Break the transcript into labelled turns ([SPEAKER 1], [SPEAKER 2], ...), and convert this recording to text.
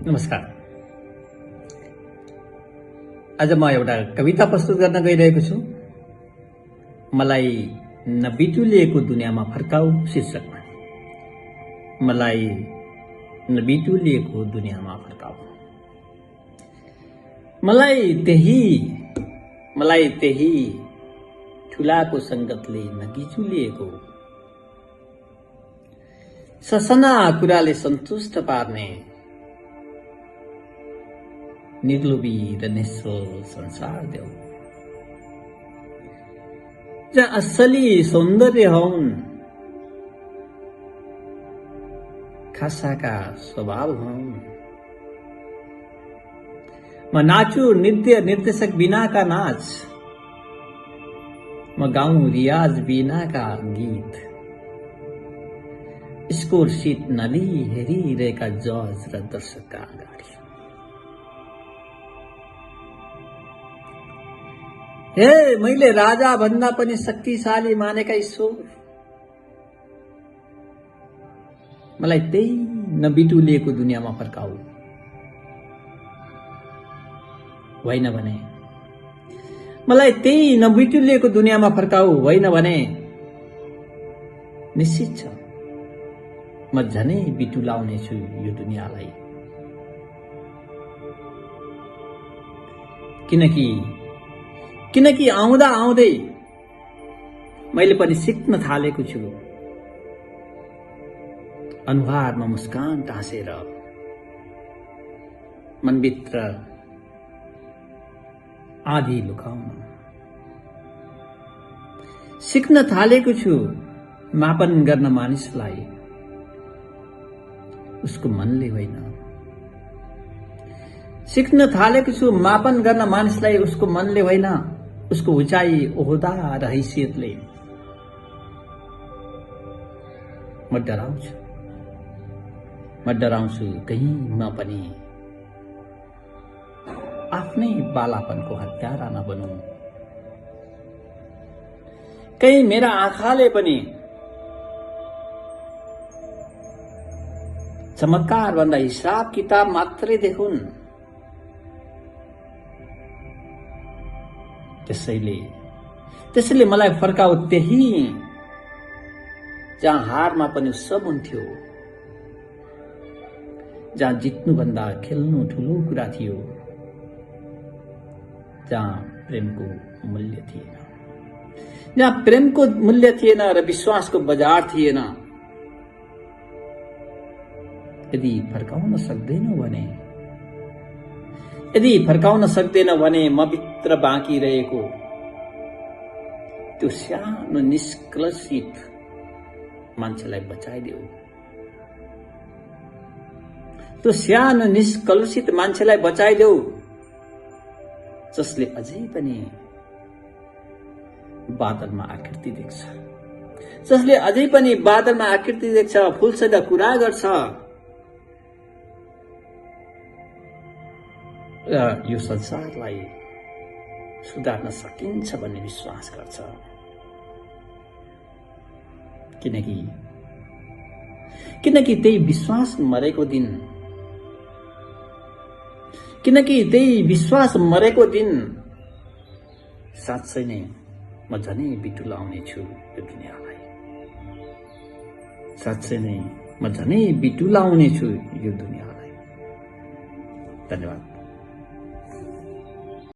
[SPEAKER 1] नमस्कार। आज म एउटा कविता प्रस्तुत गर्न गइरहेको छु। मलाई नबिटुलिएको दुनियाँमा फर्काऊ शीर्षकमा। मलाई नबिटुलिएको दुनियाँमा फर्काऊ। मलाई त्यही ठुलाको संगतले नगिचुलिएको ससना कुराले सन्तुष्ट पार्ने निर्लोभी र निश्चल संसार देऊ, जहाँ असली सौन्दर्य हुन्, खासाका स्वभाव हुन्। म नाचु नृत्य निर्देशक बिनाका नाच, म गाउँ रियाज बिनाका गीत। स्कोर सिट नली हेरिरहेका जज र दर्शकका अगाडि। हे मैले राजा भन्दा पनि शक्तिशाली मानेका ईश्वर, मलाई त्यही नबिटुलिएको दुनियाँमा फर्काऊ। होइन भने मलाई त्यही नबिटुलिएको दुनियाँमा फर्काऊ। होइन भने निश्चित छ म झनै बिटुलाउने छु यो दुनियाँलाई। किनकि आउँदा आउँदै मैले पनि सिक्न थालेको छु अनुहारमा मुस्कान टाँसेर मनभित्र आधी लुकाउन। सिक्न थालेको छु मापन गर्न मानिसलाई उसको मनले होइन। सिक्न थालेको छु मापन गर्न मानिसलाई उसको मनले होइन, उसको उचाइ ओहदा र हैसियतले। म डराउँछु कहीं म पनि आफ्नै बालापनको हत्यारा नबनौं। कहीं मेरा आँखाले पनि चमत्कार भन्दा हिसाब किताब मात्रै देखुन्। त्यसैले मलाई फर्काऊ त्यही जहाँ हारमा पनि सब हुन्थ्यो, जहाँ जित्नुभन्दा खेल्नु ठूलो कुरा थियो, जहाँ प्रेमको मूल्य थिएन, जहाँ प्रेमको मूल्य थिएन र विश्वासको बजार थिएन। यदि फर्काउन सक्दैन भने म भित्र बाँकी रहेको त्यो सानो निष्कलुषित मान्छेलाई बचाइदेऊ। त्यो सानो निष्कलुषित मान्छेलाई बचाइदेऊ, जसले अझै पनि बादलमा आकृति देख्छ, जसले अझै पनि बादलमा आकृति देख्छ, फूलसँग कुरा गर्छ र यो संसारलाई सुधार्न सकिन्छ भन्ने विश्वास गर्छ। किनकि त्यही विश्वास मरेको दिन साँच्चै नै म झनै बिटुलाउने छु यो दुनियाँलाई। साँच्चै नै म झनै बिटुलाउने छु यो दुनियाँलाई। धन्यवाद।